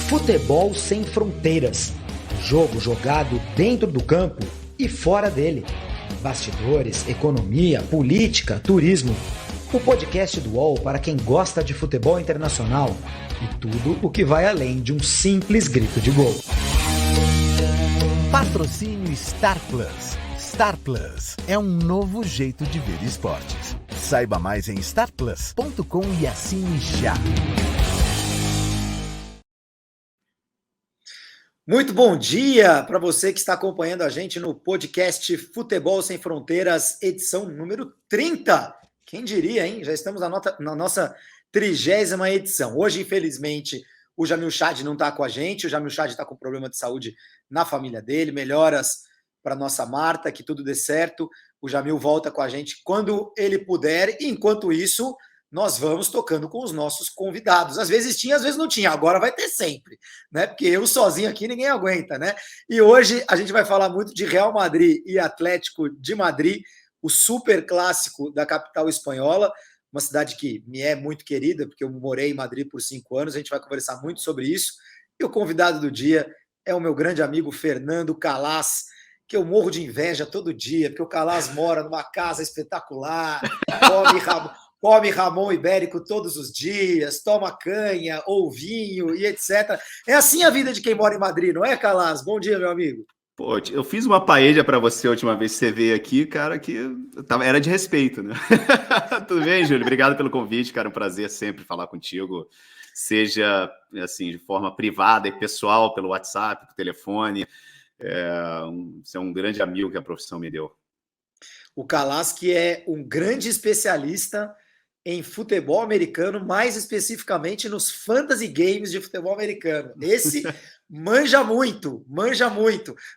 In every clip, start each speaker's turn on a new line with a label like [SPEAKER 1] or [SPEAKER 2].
[SPEAKER 1] Futebol sem fronteiras. Jogo jogado dentro do campo e fora dele. Bastidores, economia, política, turismo. O podcast do UOL para quem gosta de futebol internacional e tudo o que vai além de um simples grito de gol.
[SPEAKER 2] Patrocínio Star Plus. Star Plus é um novo jeito de ver esportes. Saiba mais em starplus.com e assine já.
[SPEAKER 3] Muito bom dia para você que está acompanhando a gente no podcast Futebol Sem Fronteiras, edição número 30. Quem diria, hein? Já estamos na nossa 30ª edição. Hoje, infelizmente, o Jamil Chad não está com a gente. O Jamil Chad está com problema de saúde na família dele. Melhoras para nossa Marta, que tudo dê certo. O Jamil volta com a gente quando ele puder. E, enquanto isso, nós vamos tocando com os nossos convidados. Às vezes tinha, às vezes não tinha. Agora vai ter sempre, né? Porque eu sozinho aqui ninguém aguenta, né? E hoje a gente vai falar muito de Real Madrid e Atlético de Madrid, o super clássico da capital espanhola, uma cidade que me é muito querida, porque eu morei em Madrid por 5 anos. A gente vai conversar muito sobre isso. E o convidado do dia é o meu grande amigo Fernando Calas, que eu morro de inveja todo dia, porque o Calas mora numa casa espetacular, come Ramon Ibérico todos os dias, toma canha ou vinho e etc. É assim a vida de quem mora em Madrid, não é, Calas? Bom dia, meu amigo.
[SPEAKER 4] Pô, eu fiz uma paella para você a última vez que você veio aqui, cara, que era de respeito, né? Tudo bem, Júlio? Obrigado pelo convite, cara. Um prazer sempre falar contigo, seja assim, de forma privada e pessoal, pelo WhatsApp, pelo telefone. Você é um grande amigo que a profissão me deu.
[SPEAKER 3] O Calas, que é um grande especialista em futebol americano, mais especificamente nos fantasy games de futebol americano. Esse manja muito,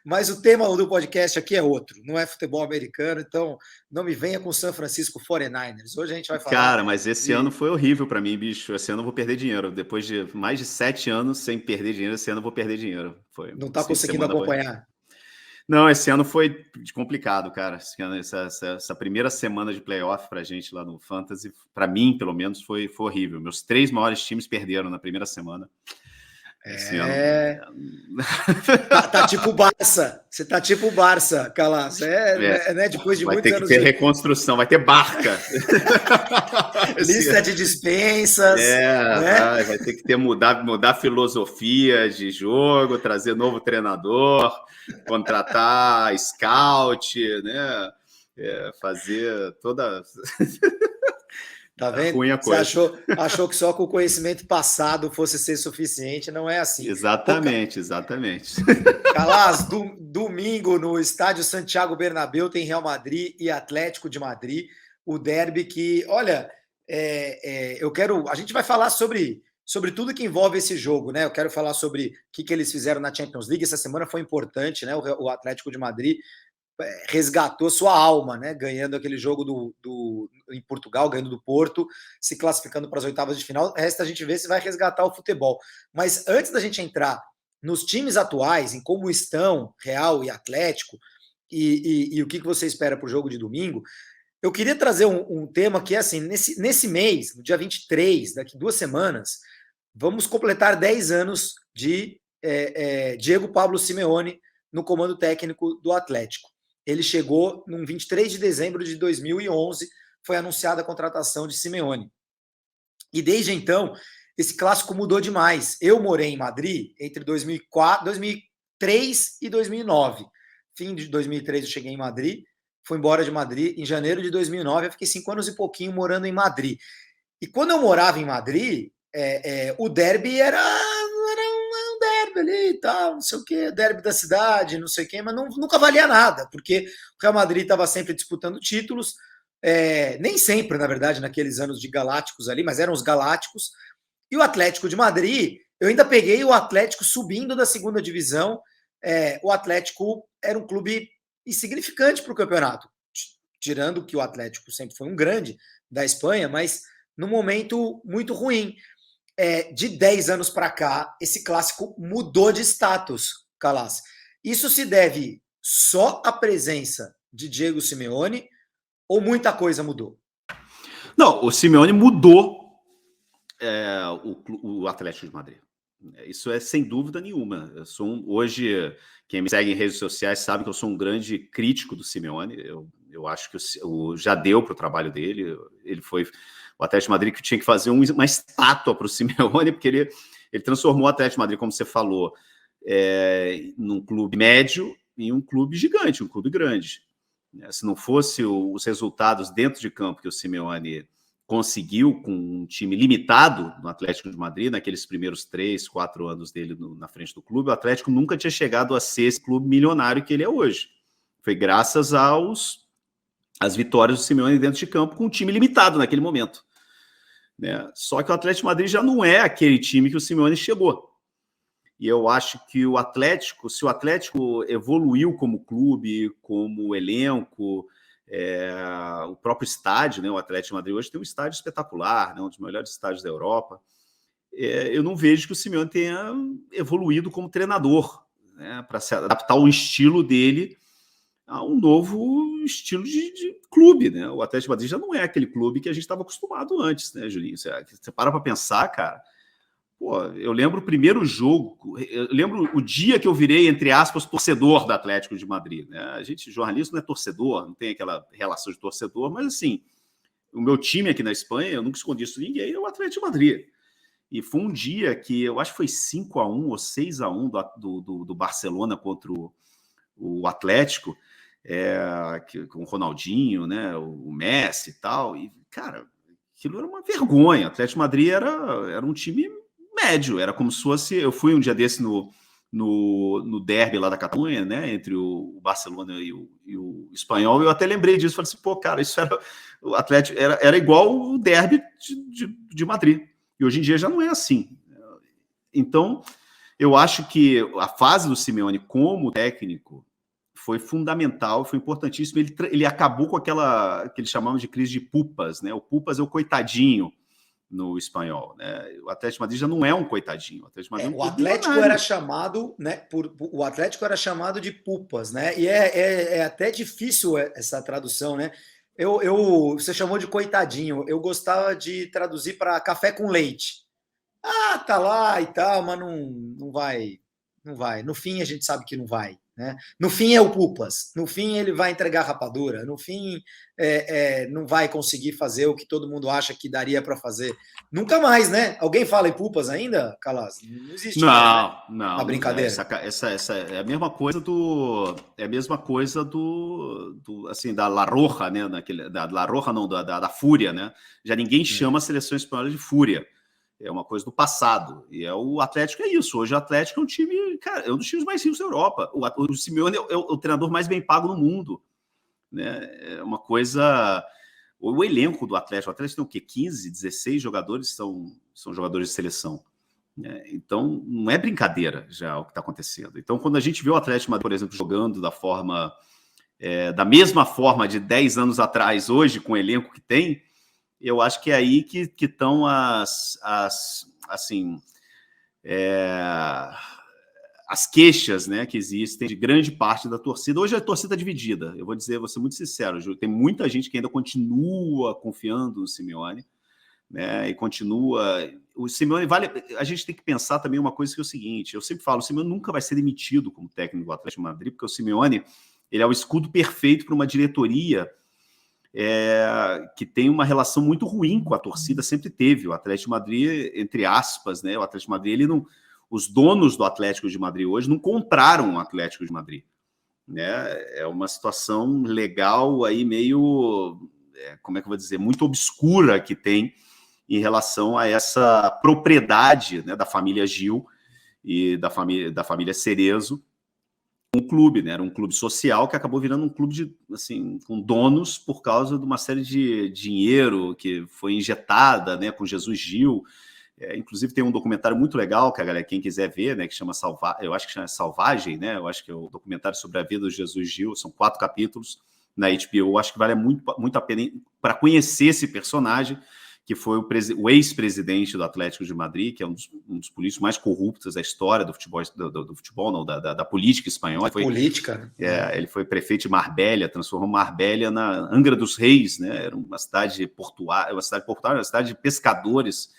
[SPEAKER 3] mas o tema do podcast aqui é outro, não é futebol americano, então não me venha com San Francisco 49ers. Hoje a gente vai falar...
[SPEAKER 4] Cara, mas esse ano foi horrível para mim, bicho. Esse ano eu vou perder dinheiro. Depois de mais de 7 anos sem perder dinheiro, esse ano eu vou perder dinheiro.
[SPEAKER 3] Não está conseguindo acompanhar?
[SPEAKER 4] Não, esse ano foi complicado, cara. Essa primeira semana de playoff pra gente lá no Fantasy, pra mim, pelo menos, foi horrível. Meus 3 maiores times perderam na primeira semana. Esse ano...
[SPEAKER 3] Tá tipo o Barça. Você tá tipo o Barça, Calas. Né? Depois de muitos anos...
[SPEAKER 4] Vai ter que ter reconstrução, vai ter barca.
[SPEAKER 3] Lista de dispensas.
[SPEAKER 4] Né? Vai ter que mudar a filosofia de jogo, trazer novo treinador, contratar scout, né? Fazer toda...
[SPEAKER 3] Tá vendo?
[SPEAKER 4] Ruim a coisa.
[SPEAKER 3] Você achou que só com o conhecimento passado fosse ser suficiente, não é assim.
[SPEAKER 4] Exatamente.
[SPEAKER 3] Calas, domingo no estádio Santiago Bernabéu tem Real Madrid e Atlético de Madrid, o derby que, olha, a gente vai falar sobre tudo que envolve esse jogo, né? Eu quero falar sobre o que eles fizeram na Champions League. Essa semana foi importante, né? O Atlético de Madrid resgatou sua alma, né? Ganhando aquele jogo em Portugal, ganhando do Porto, se classificando para as oitavas de final. Resta a gente ver se vai resgatar o futebol. Mas antes da gente entrar nos times atuais, em como estão Real e Atlético, e o que você espera para o jogo de domingo, eu queria trazer um tema que é assim, nesse mês, no dia 23, daqui 2 semanas, vamos completar 10 anos de Diego Pablo Simeone no comando técnico do Atlético. Ele chegou no 23 de dezembro de 2011, foi anunciada a contratação de Simeone. E desde então, esse clássico mudou demais. Eu morei em Madrid entre 2003 e 2009. Fim de 2003 eu cheguei em Madrid, fui embora de Madrid. Em janeiro de 2009 eu fiquei 5 anos e pouquinho morando em Madrid. E quando eu morava em Madrid, o derby era um derby ali e tal, não sei o quê, derby da cidade, não sei o quê, mas nunca valia nada, porque o Real Madrid estava sempre disputando títulos, nem sempre, na verdade, naqueles anos de galácticos ali, mas eram os galácticos, e o Atlético de Madrid, eu ainda peguei o Atlético subindo da segunda divisão. O Atlético era um clube insignificante para o campeonato, tirando que o Atlético sempre foi um grande da Espanha, mas num momento muito ruim. De 10 anos para cá, esse clássico mudou de status, Calas. Isso se deve só à presença de Diego Simeone ou muita coisa mudou?
[SPEAKER 4] Não, o Simeone mudou o Atlético de Madrid. Isso é sem dúvida nenhuma. Hoje, quem me segue em redes sociais sabe que eu sou um grande crítico do Simeone. Eu acho que já deu para o trabalho dele. Ele foi o Atlético de Madrid que tinha que fazer uma estátua para o Simeone, porque ele transformou o Atlético de Madrid, como você falou, num clube médio em um clube gigante, um clube grande. Se não fosse os resultados dentro de campo que o Simeone conseguiu com um time limitado no Atlético de Madrid, naqueles primeiros 3, 4 anos dele na frente do clube, o Atlético nunca tinha chegado a ser esse clube milionário que ele é hoje. Foi graças às vitórias do Simeone dentro de campo com um time limitado naquele momento. Né? Só que o Atlético de Madrid já não é aquele time que o Simeone chegou. E eu acho que se o Atlético evoluiu como clube, como elenco, o próprio estádio, né? O Atlético de Madrid hoje tem um estádio espetacular, né? Um dos melhores estádios da Europa. Eu não vejo que o Simeone tenha evoluído como treinador, né? Para se adaptar ao estilo dele a um novo estilo de clube, né? O Atlético de Madrid já não é aquele clube que a gente estava acostumado antes, né, Julinho? Você para pensar, cara. Pô, eu lembro o primeiro jogo, eu lembro o dia que eu virei, entre aspas, torcedor do Atlético de Madrid. Né? A gente, jornalista, não é torcedor, não tem aquela relação de torcedor, mas assim, o meu time aqui na Espanha, eu nunca escondi isso de ninguém, é o Atlético de Madrid. E foi um dia que eu acho que foi 5-1 ou 6-1 do Barcelona contra o Atlético, com o Ronaldinho, né, o Messi e tal. E, cara, aquilo era uma vergonha. O Atlético de Madrid era um time médio, era como se fosse... Eu fui um dia desse no derby lá da Catalunha, né, entre o Barcelona e o Espanhol, e eu até lembrei disso, falei assim, pô, cara, isso era... O Atlético era igual o derby de Madrid, e hoje em dia já não é assim. Então, eu acho que a fase do Simeone como técnico foi fundamental, foi importantíssimo. Ele acabou com aquela que eles chamavam de crise de pupas, né? O pupas é o coitadinho no espanhol, né? O Atlético de Madrid já não é um coitadinho.
[SPEAKER 3] O Atlético era chamado, né? O Atlético era chamado de pupas, né? E é até difícil essa tradução, né? Você chamou de coitadinho. Eu gostava de traduzir para café com leite. Ah, tá lá e tal, mas não vai. No fim, a gente sabe que não vai. Né? No fim é o Pupas, no fim ele vai entregar rapadura, no fim não vai conseguir fazer o que todo mundo acha que daria para fazer. Nunca mais, né? Alguém fala em Pupas ainda, Calas? Não existe.
[SPEAKER 4] Não,
[SPEAKER 3] mais, né?
[SPEAKER 4] não.
[SPEAKER 3] A brincadeira.
[SPEAKER 4] Essa é a mesma coisa assim, da La Roja, né? Da La Roja, não, da Fúria, né? Já ninguém chama a seleção espanhola de Fúria. É uma coisa do passado. E o Atlético é isso. Hoje o Atlético é um time, cara, é um dos times mais ricos da Europa. O Simeone é o treinador mais bem pago no mundo. Né? É uma coisa... O elenco do Atlético, o Atlético tem o quê? 15, 16 jogadores são jogadores de seleção. Né? Então, não é brincadeira já o que está acontecendo. Então, quando a gente vê o Atlético, por exemplo, jogando da mesma forma de 10 anos atrás, hoje, com o elenco que tem, eu acho que é aí que estão as queixas, né, que existem de grande parte da torcida. Hoje a torcida é dividida, eu vou ser muito sincero, Ju, tem muita gente que ainda continua confiando no Simeone, né, e continua... O Simeone a gente tem que pensar também uma coisa que é o seguinte, eu sempre falo, o Simeone nunca vai ser demitido como técnico do Atlético de Madrid, porque o Simeone ele é o escudo perfeito para uma diretoria que tem uma relação muito ruim com a torcida, sempre teve. O Atlético de Madrid, entre aspas, né? O Atlético de Madrid, os donos do Atlético de Madrid hoje não compraram o Atlético de Madrid. Né? É uma situação legal aí meio, como é que eu vou dizer, muito obscura que tem em relação a essa propriedade, né, da família Gil e da família Cerezo, um clube, né? Era um clube social que acabou virando um clube com donos por causa de uma série de dinheiro que foi injetada, né, com Jesus Gil. Inclusive tem um documentário muito legal que a galera, quem quiser ver, né, que chama eu acho que chama Salvagem, né? Eu acho que é o documentário sobre a vida de Jesus Gil, são 4 capítulos na HBO. Eu acho que vale muito, muito a pena para conhecer esse personagem, que foi o ex-presidente do Atlético de Madrid, que é um dos políticos mais corruptos da história do futebol, não, da política espanhola.
[SPEAKER 3] Política.
[SPEAKER 4] Ele foi prefeito de Marbella, transformou Marbella na Angra dos Reis, né? Era uma cidade portuária, uma cidade de pescadores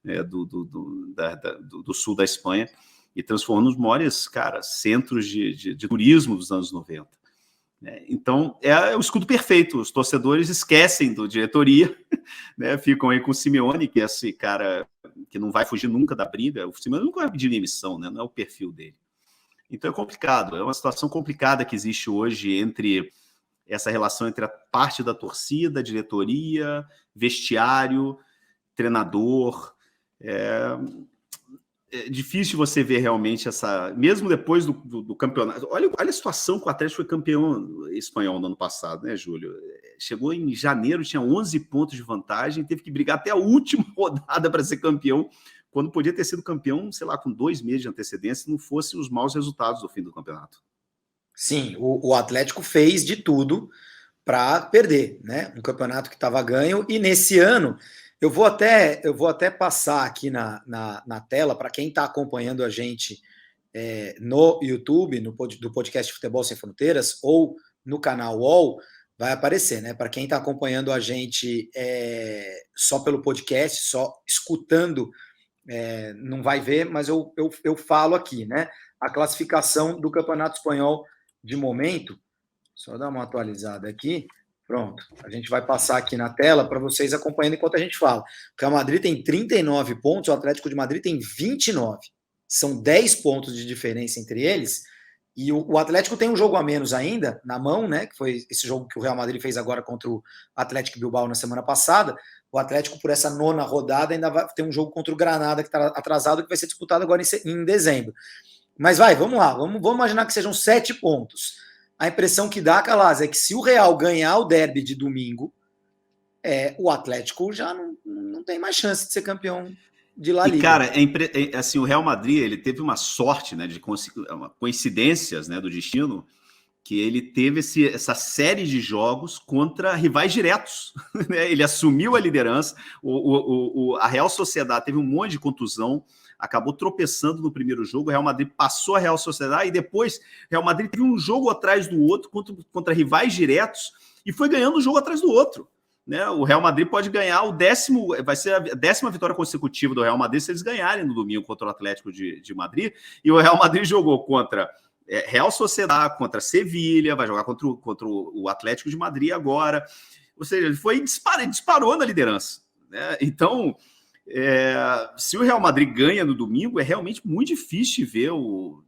[SPEAKER 4] do sul da Espanha, e transformou nos maiores, cara, centros de turismo dos anos 90. Então, é o escudo perfeito. Os torcedores esquecem do diretoria, né? Ficam aí com o Simeone, que é esse cara que não vai fugir nunca da briga. O Simeone nunca vai pedir demissão, né? Não é o perfil dele. Então é complicado, é uma situação complicada que existe hoje entre essa relação entre a parte da torcida, diretoria, vestiário, treinador. É difícil você ver realmente essa... Mesmo depois do campeonato... Olha a situação que o Atlético foi campeão espanhol no ano passado, né, Júlio? Chegou em janeiro, tinha 11 pontos de vantagem, teve que brigar até a última rodada para ser campeão, quando podia ter sido campeão, sei lá, com 2 meses de antecedência, se não fossem os maus resultados do fim do campeonato.
[SPEAKER 3] Sim, o Atlético fez de tudo para perder, né? Um campeonato que estava ganho, e nesse ano... Eu vou até passar aqui na tela, para quem está acompanhando a gente no YouTube, do podcast Futebol Sem Fronteiras, ou no canal UOL, vai aparecer, né? Para quem está acompanhando a gente só pelo podcast, só escutando, não vai ver, mas eu falo aqui, né? A classificação do Campeonato Espanhol de momento, só dar uma atualizada aqui. Pronto, a gente vai passar aqui na tela para vocês acompanhando enquanto a gente fala. O Real Madrid tem 39 pontos, o Atlético de Madrid tem 29. São 10 pontos de diferença entre eles. E o Atlético tem um jogo a menos ainda na mão, né? Que foi esse jogo que o Real Madrid fez agora contra o Atlético Bilbao na semana passada. O Atlético, por essa 9ª rodada, ainda vai ter um jogo contra o Granada, que está atrasado, que vai ser disputado agora em dezembro. Mas vamos lá, vamos imaginar que sejam 7 pontos. A impressão que dá, Calas, é que se o Real ganhar o derby de domingo, o Atlético já não tem mais chance de ser campeão de La Liga.
[SPEAKER 4] E, cara, assim, o Real Madrid, ele teve uma sorte, né, de coincidências, né, do destino, que ele teve essa série de jogos contra rivais diretos. Né? Ele assumiu a liderança, a Real Sociedade teve um monte de contusão, acabou tropeçando no primeiro jogo, o Real Madrid passou a Real Sociedade, e depois o Real Madrid teve um jogo atrás do outro contra rivais diretos, e foi ganhando um jogo atrás do outro. Né? O Real Madrid pode ganhar vai ser a 10ª vitória consecutiva do Real Madrid se eles ganharem no domingo contra o Atlético de Madrid, e o Real Madrid jogou contra Real Sociedade, contra Sevilha, vai jogar contra o Atlético de Madrid agora, ou seja, ele disparou na liderança. Né? Então, se o Real Madrid ganha no domingo, é realmente muito difícil ver o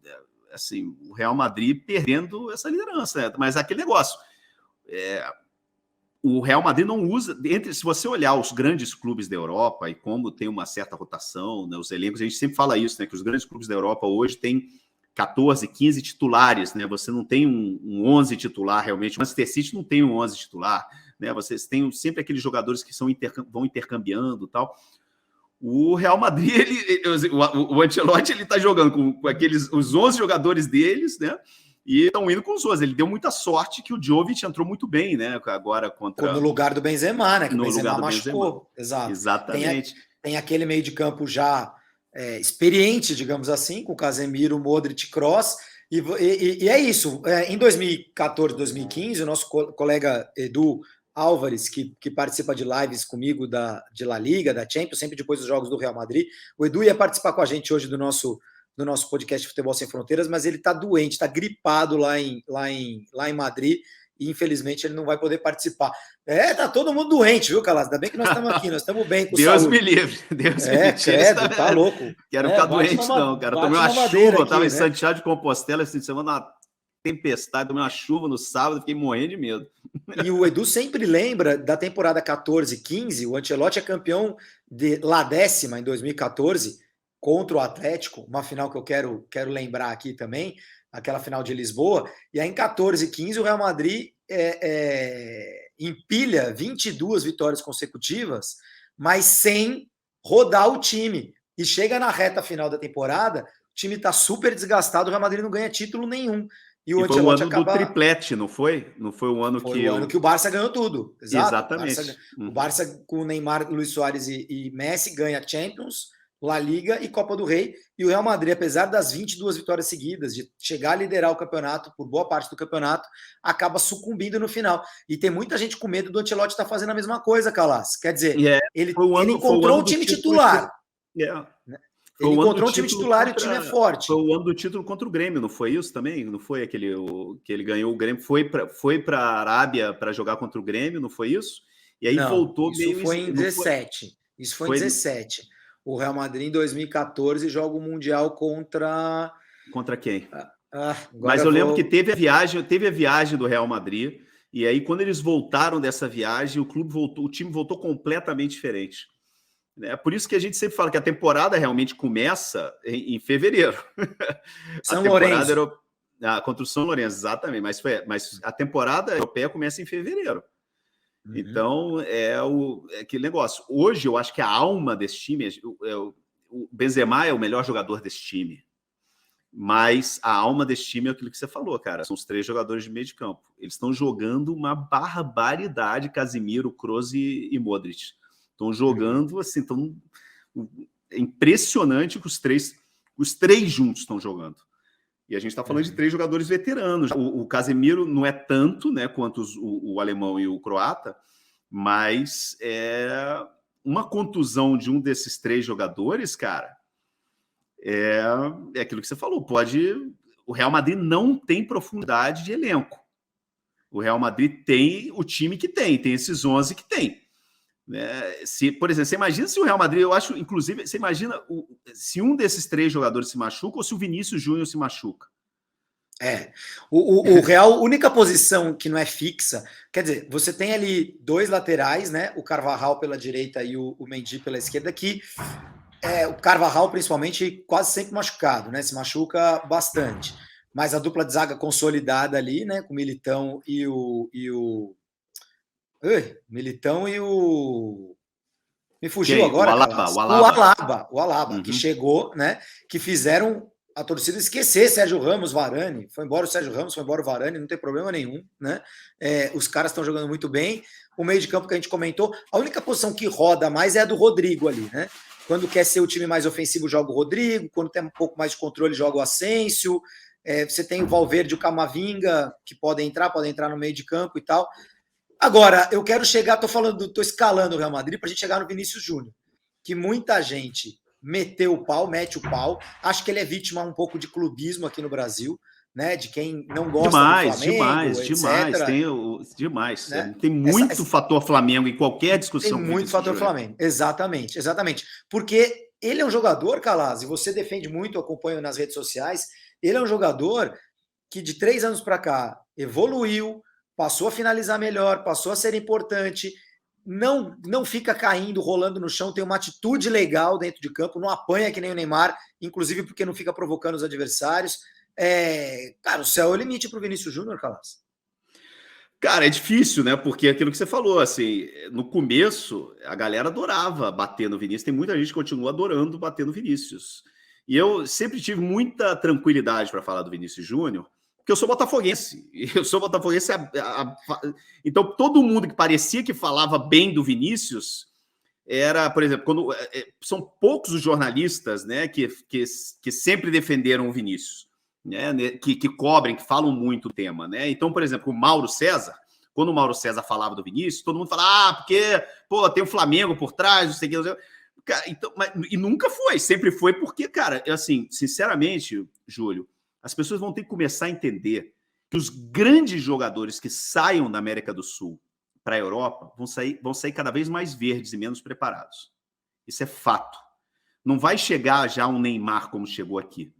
[SPEAKER 4] Real Madrid perdendo essa liderança, né? Mas aquele negócio, o Real Madrid não usa, se você olhar os grandes clubes da Europa e como tem uma certa rotação, né, os elencos, a gente sempre fala isso, né, que os grandes clubes da Europa hoje têm 14, 15 titulares, né? Você não tem um 11 titular realmente. O Manchester City não tem um 11 titular, né? Vocês têm sempre aqueles jogadores que vão intercambiando e tal. O Real Madrid, o Ancelotti, ele tá jogando com os 11 jogadores deles, né? E estão indo com os 11. Ele deu muita sorte que o Jovic entrou muito bem, né? Agora contra...
[SPEAKER 3] No lugar do Benzema, né? Que o Benzema machucou. Exato.
[SPEAKER 4] Exatamente.
[SPEAKER 3] Tem aquele meio de campo já experiente, digamos assim, com Casemiro, Modric, Kroos, e é isso. Em 2014, 2015, o nosso colega Edu Álvares, que participa de lives comigo de La Liga, da Champions, sempre depois dos jogos do Real Madrid, o Edu ia participar com a gente hoje do nosso podcast Futebol Sem Fronteiras, mas ele está doente, está gripado lá em Madrid, e infelizmente ele não vai poder participar. Tá todo mundo doente, viu, Calas? Ainda bem que nós estamos aqui, nós estamos bem com
[SPEAKER 4] Deus
[SPEAKER 3] saúde.
[SPEAKER 4] Me livre, Deus me livre.
[SPEAKER 3] Credo, tá louco.
[SPEAKER 4] Quero ficar doente, não, cara. Tomei uma chuva, eu estava em Santiago de Compostela esse fim de semana, uma tempestade, tomei uma chuva no sábado, fiquei morrendo de medo.
[SPEAKER 3] E o Edu sempre lembra da temporada 14-15, o Ancelotti é campeão de La Décima em 2014, contra o Atlético, uma final que eu quero lembrar aqui também, aquela final de Lisboa, e aí em 14-15 o Real Madrid empilha 22 vitórias consecutivas, mas sem rodar o time. E chega na reta final da temporada, o time está super desgastado, o Real Madrid não ganha título nenhum. E o
[SPEAKER 4] Ancelotti foi o ano do triplete, não foi? Não foi o ano
[SPEAKER 3] foi o ano que o Barça ganhou tudo.
[SPEAKER 4] Exatamente.
[SPEAKER 3] O Barça com Neymar, Luis Suárez e Messi ganha Champions, La Liga e Copa do Rei, e o Real Madrid, apesar das 22 vitórias seguidas, de chegar a liderar o campeonato por boa parte do campeonato, acaba sucumbindo no final. E tem muita gente com medo do Ancelotti estar fazendo a mesma coisa, Calas. Quer dizer, ele encontrou o time titular. Ele encontrou um time titular e o time é forte.
[SPEAKER 4] Foi o ano do título contra o Grêmio, não foi isso também? Não foi aquele que ele ganhou o Grêmio? Foi para a Arábia para jogar contra o Grêmio, não foi isso? E aí voltou
[SPEAKER 3] isso meio... Foi em 17. Isso foi em 17. O Real Madrid, em 2014, joga o Mundial contra...
[SPEAKER 4] Contra quem? Mas eu lembro que teve a viagem do Real Madrid, e aí quando eles voltaram dessa viagem, o time voltou completamente diferente. É por isso que a gente sempre fala que a temporada realmente começa em fevereiro.
[SPEAKER 3] São Lourenço.
[SPEAKER 4] Contra o São Lourenço, exatamente. Mas a temporada europeia começa em fevereiro. Uhum. Então, é aquele negócio. Hoje, eu acho que a alma desse time... O Benzema é o melhor jogador desse time. Mas a alma desse time é aquilo que você falou, cara. São os 3 jogadores de meio de campo. Eles estão jogando uma barbaridade, Casemiro, Kroos e Modric. Estão jogando assim, é impressionante que os três juntos estão jogando. E a gente está falando de 3 jogadores veteranos. O Casemiro não é tanto, né, quanto o alemão e o croata, mas uma contusão de um desses 3 jogadores, cara, é aquilo que você falou. O Real Madrid não tem profundidade de elenco. O Real Madrid tem o time que tem esses 11 que tem. Por exemplo, você imagina se o Real Madrid, eu acho, inclusive, você imagina se um desses 3 jogadores se machuca ou se o Vinícius Júnior se machuca.
[SPEAKER 3] O Real, única posição que não é fixa, quer dizer, você tem ali 2 laterais, né? O Carvajal pela direita e o Mendy pela esquerda, que o Carvajal, principalmente, quase sempre machucado, né? Se machuca bastante. Mas a dupla de zaga consolidada ali, né? Com o Militão e o Militão e o... Me fugiu agora, o Alaba, que chegou, né? Que fizeram a torcida esquecer Sérgio Ramos, Varane. Foi embora o Sérgio Ramos, foi embora o Varane, não tem problema nenhum, né? Os caras estão jogando muito bem. O meio de campo que a gente comentou, a única posição que roda mais é a do Rodrigo ali, né? Quando quer ser o time mais ofensivo, joga o Rodrigo. Quando tem um pouco mais de controle, joga o Asensio. Você tem o Valverde e o Camavinga, que podem entrar no meio de campo e tal. Agora, eu quero chegar, tô escalando o Real Madrid para a gente chegar no Vinícius Júnior, que muita gente mete o pau. Acho que ele é vítima um pouco de clubismo aqui no Brasil, né? De quem não gosta do Flamengo,
[SPEAKER 4] demais. Né? Tem muito fator Flamengo em qualquer discussão.
[SPEAKER 3] Tem muito fator Flamengo, exatamente. Porque ele é um jogador, Calaz, e você defende muito, eu acompanho nas redes sociais, ele é um jogador que de 3 anos para cá evoluiu, passou a finalizar melhor, passou a ser importante, não fica caindo, rolando no chão, tem uma atitude legal dentro de campo, não apanha que nem o Neymar, inclusive porque não fica provocando os adversários. Cara, o céu é o limite para o Vinícius Júnior, Calaz.
[SPEAKER 4] Cara, é difícil, né? Porque aquilo que você falou, assim, no começo, a galera adorava bater no Vinícius, tem muita gente que continua adorando bater no Vinícius. E eu sempre tive muita tranquilidade para falar do Vinícius Júnior, porque eu sou botafoguense. Então, todo mundo que parecia que falava bem do Vinícius era, por exemplo, são poucos os jornalistas, né, que sempre defenderam o Vinícius, né, que cobrem, que falam muito do tema, né? Então, por exemplo, o Mauro César, quando o Mauro César falava do Vinícius, todo mundo falava, porque tem o Flamengo por trás, não sei o que, não sei o que. Então, e nunca foi, sempre foi porque, cara, assim, sinceramente, Júlio, as pessoas vão ter que começar a entender que os grandes jogadores que saiam da América do Sul para a Europa vão sair cada vez mais verdes e menos preparados. Isso é fato. Não vai chegar já um Neymar como chegou aqui,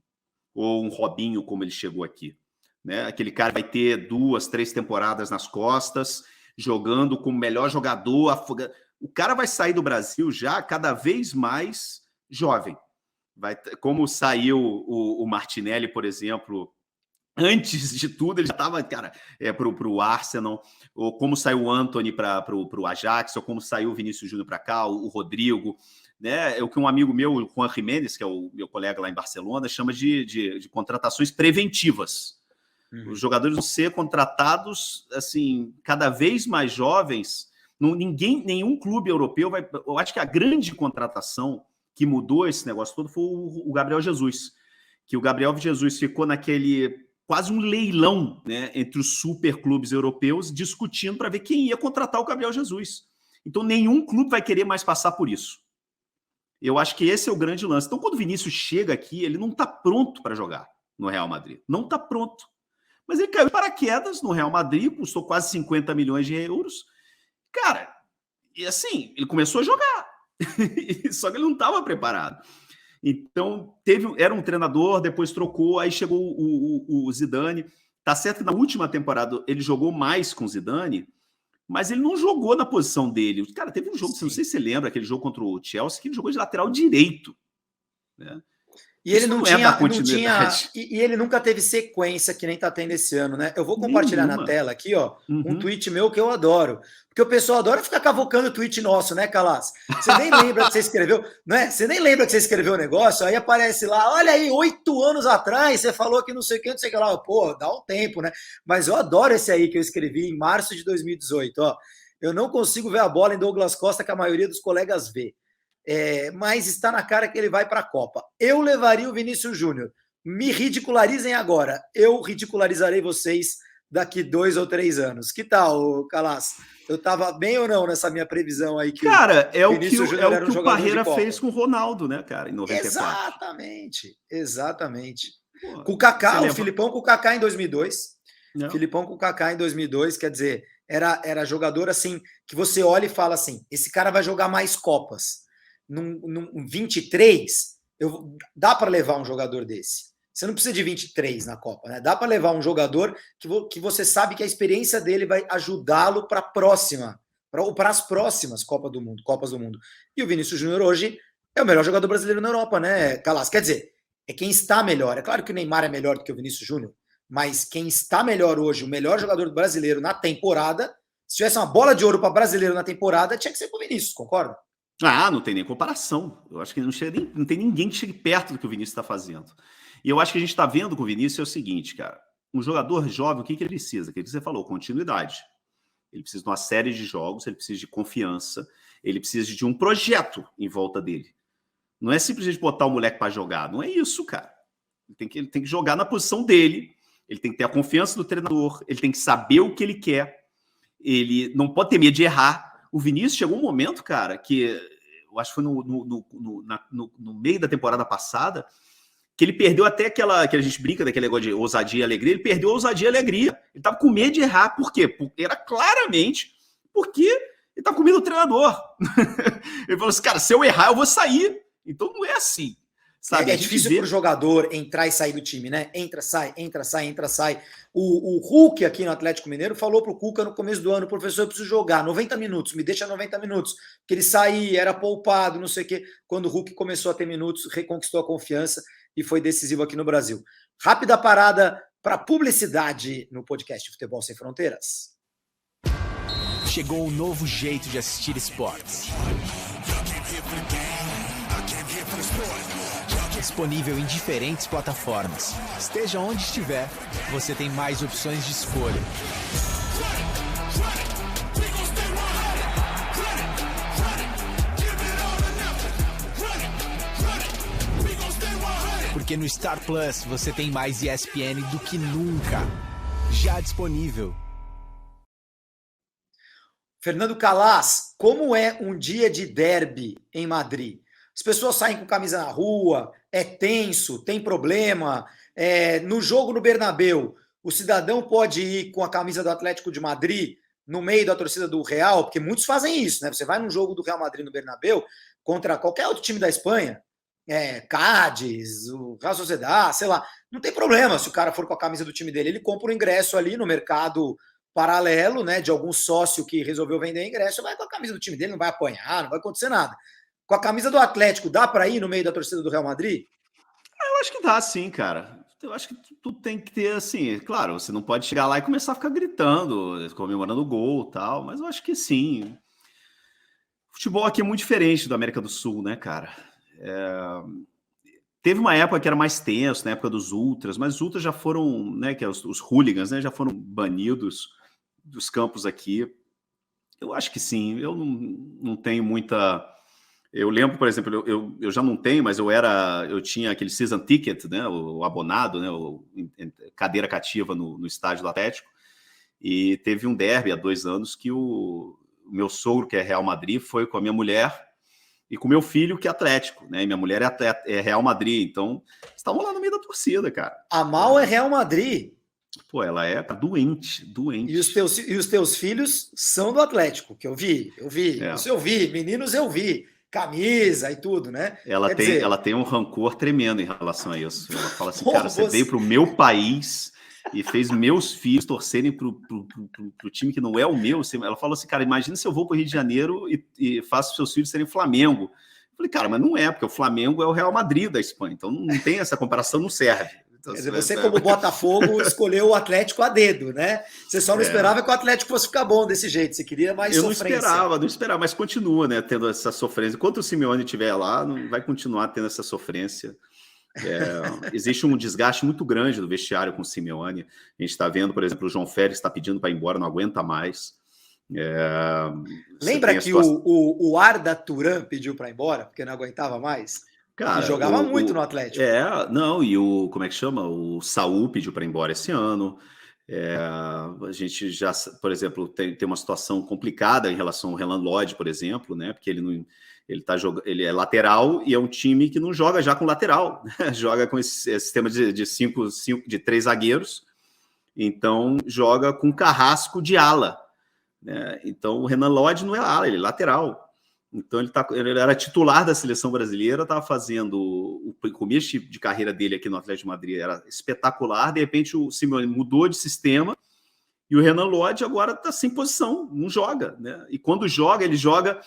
[SPEAKER 4] ou um Robinho como ele chegou aqui, né? Aquele cara vai ter 2, 3 temporadas nas costas, jogando como melhor jogador. O cara vai sair do Brasil já cada vez mais jovem. Como saiu o Martinelli, por exemplo, antes de tudo, ele já estava, cara, para o Arsenal, ou como saiu o Antony para o Ajax, ou como saiu o Vinícius Júnior para cá, o Rodrigo, né? O que um amigo meu, o Juan Jiménez, que é o meu colega lá em Barcelona, chama de contratações preventivas. Os jogadores vão ser contratados assim, cada vez mais jovens. Nenhum clube europeu vai. Eu acho que a grande contratação que mudou esse negócio todo foi o Gabriel Jesus, que o Gabriel Jesus ficou naquele quase um leilão, né, entre os superclubes europeus, discutindo para ver quem ia contratar o Gabriel Jesus. Então nenhum clube vai querer mais passar por isso. Eu acho que esse é o grande lance. Então, quando o Vinícius chega aqui, ele não está pronto para jogar no Real Madrid. Não está pronto. Mas ele caiu de paraquedas no Real Madrid, custou quase 50 milhões de euros. Cara, e assim, ele começou a jogar. Só que ele não estava preparado. Então, era um treinador, depois trocou, aí chegou o Zidane. Tá certo que na última temporada ele jogou mais com o Zidane, mas ele não jogou na posição dele. Cara, teve um jogo, não sei se você lembra, aquele jogo contra o Chelsea, que ele jogou de lateral direito. Né?
[SPEAKER 3] E ele não tinha e ele nunca teve sequência que nem tá tendo esse ano, né? Eu vou compartilhar na tela aqui, ó, um tweet meu que eu adoro. Porque o pessoal adora ficar cavocando o tweet nosso, né, Calas? Você nem lembra que você escreveu, né? Você nem lembra que você escreveu o negócio, aí aparece lá, olha aí, 8 anos atrás, você falou que não sei o que, não sei o que lá. Pô, dá um tempo, né? Mas eu adoro esse aí que eu escrevi em março de 2018, ó. Eu não consigo ver a bola em Douglas Costa que a maioria dos colegas vê. Mas está na cara que ele vai para a Copa. Eu levaria o Vinícius Júnior. Me ridicularizem agora. Eu ridicularizarei vocês daqui 2 ou 3 anos. Que tal, Calas? Eu estava bem ou não nessa minha previsão aí? Que
[SPEAKER 4] cara, é o que o Parreira fez com o Ronaldo, né, cara, em 94.
[SPEAKER 3] Exatamente. Pô, com o Kaká, o Filipão com o Kaká em 2002. Não. Filipão com o Kaká em 2002, quer dizer, era jogador assim, que você olha e fala assim, esse cara vai jogar mais Copas. Num 23, dá para levar um jogador desse. Você não precisa de 23 na Copa, né? Dá para levar um jogador que você sabe que a experiência dele vai ajudá-lo para a próxima, para as próximas Copas do Mundo. E o Vinícius Júnior hoje é o melhor jogador brasileiro na Europa, né, Calas? Quer dizer, é quem está melhor. É claro que o Neymar é melhor do que o Vinícius Júnior, mas quem está melhor hoje, o melhor jogador brasileiro na temporada, se tivesse uma bola de ouro para brasileiro na temporada, tinha que ser com o Vinícius, concorda?
[SPEAKER 4] Ah, não tem nem comparação. Eu acho que não tem ninguém que chegue perto do que o Vinícius está fazendo. E eu acho que a gente está vendo com o Vinícius é o seguinte, cara. Um jogador jovem, o que ele precisa? O que você falou? Continuidade. Ele precisa de uma série de jogos, ele precisa de confiança, ele precisa de um projeto em volta dele. Não é simplesmente botar o moleque para jogar. Não é isso, cara. Ele tem que jogar na posição dele, ele tem que ter a confiança do treinador, ele tem que saber o que ele quer, ele não pode ter medo de errar. O Vinícius chegou um momento, cara, que eu acho que foi no meio da temporada passada, que ele perdeu até aquela que a gente brinca daquele negócio de ousadia e alegria, ele perdeu a ousadia e alegria. Ele estava com medo de errar. Por quê? Porque era claramente porque ele estava com medo do treinador. Ele falou assim, cara, se eu errar, eu vou sair. Então não é assim. Sabe?
[SPEAKER 3] É difícil para o jogador entrar e sair do time, né? Entra, sai. O Hulk aqui no Atlético Mineiro falou pro Cuca no começo do ano, professor, eu preciso jogar 90 minutos, me deixa 90 minutos. Porque ele saía, era poupado, não sei o quê. Quando o Hulk começou a ter minutos, reconquistou a confiança e foi decisivo aqui no Brasil. Rápida parada para publicidade no podcast Futebol Sem Fronteiras.
[SPEAKER 5] Chegou um novo jeito de assistir esportes. Disponível em diferentes plataformas. Esteja onde estiver, você tem mais opções de escolha. Porque no Star Plus você tem mais ESPN do que nunca. Já disponível.
[SPEAKER 3] Fernando Calas, como é um dia de derby em Madrid? As pessoas saem com camisa na rua, é tenso, tem problema. No jogo no Bernabéu, o cidadão pode ir com a camisa do Atlético de Madrid no meio da torcida do Real, porque muitos fazem isso, né? Você vai num jogo do Real Madrid no Bernabéu contra qualquer outro time da Espanha, Cádiz, o Real Sociedad, sei lá, não tem problema se o cara for com a camisa do time dele, ele compra o ingresso ali no mercado paralelo, né, de algum sócio que resolveu vender ingresso, vai com a camisa do time dele, não vai apanhar, não vai acontecer nada. Com a camisa do Atlético, dá para ir no meio da torcida do Real Madrid?
[SPEAKER 4] Eu acho que dá, sim, cara. Eu acho que tu tem que ter, assim, claro, você não pode chegar lá e começar a ficar gritando, comemorando o gol e tal, mas eu acho que sim. O futebol aqui é muito diferente da América do Sul, né, cara? Teve uma época que era mais tenso, na época dos ultras, mas os ultras já foram, né, que é os hooligans, né, já foram banidos dos campos aqui. Eu acho que sim, eu não tenho muita... Eu lembro, por exemplo, eu já não tenho, mas eu tinha aquele season ticket, né, o abonado, né, cadeira cativa no estádio do Atlético, e teve um derby há 2 anos que o meu sogro, que é Real Madrid, foi com a minha mulher, e com meu filho, que é Atlético, né? E minha mulher é Real Madrid, então estavam lá no meio da torcida, cara.
[SPEAKER 3] A Mal é Real Madrid.
[SPEAKER 4] Pô, ela é doente.
[SPEAKER 3] E os teus filhos são do Atlético, que eu vi. Isso eu vi, meninos eu vi. Camisa e tudo, né?
[SPEAKER 4] Ela tem um rancor tremendo em relação a isso. Ela fala assim, cara, você veio pro meu país e fez meus filhos torcerem pro time que não é o meu. Ela falou assim, cara, imagina se eu vou pro Rio de Janeiro e faço seus filhos serem Flamengo. Eu falei, cara, mas não é, porque o Flamengo é o Real Madrid da Espanha, então não tem essa comparação, não serve. Então,
[SPEAKER 3] quer dizer, você como Botafogo escolheu o Atlético a dedo, né? Você só não esperava que o Atlético fosse ficar bom desse jeito, você queria mais sofrência.
[SPEAKER 4] Eu não esperava, mas continua, né, tendo essa sofrência. Enquanto o Simeone estiver lá, não vai continuar tendo essa sofrência. Existe um desgaste muito grande do vestiário com o Simeone. A gente está vendo, por exemplo, o João Félix está pedindo para ir embora, não aguenta mais.
[SPEAKER 3] Lembra que o Arda Turan pediu para ir embora, porque não aguentava mais?
[SPEAKER 4] Cara,
[SPEAKER 3] ele jogava muito no Atlético.
[SPEAKER 4] E como é que chama? O Saúl pediu para ir embora esse ano. A gente já, por exemplo, tem uma situação complicada em relação ao Renan Lodge, por exemplo, né? Porque ele é lateral e é um time que não joga já com lateral, né? Joga com esse sistema de 3 zagueiros, então joga com Carrasco de ala, né? Então o Renan Lodge não é ala, ele é lateral. Então ele era titular da seleção brasileira, estava fazendo o começo de carreira dele aqui no Atlético de Madrid, era espetacular. De repente o Simeone mudou de sistema e o Renan Lodge agora está sem posição, não joga, né? E quando joga, ele joga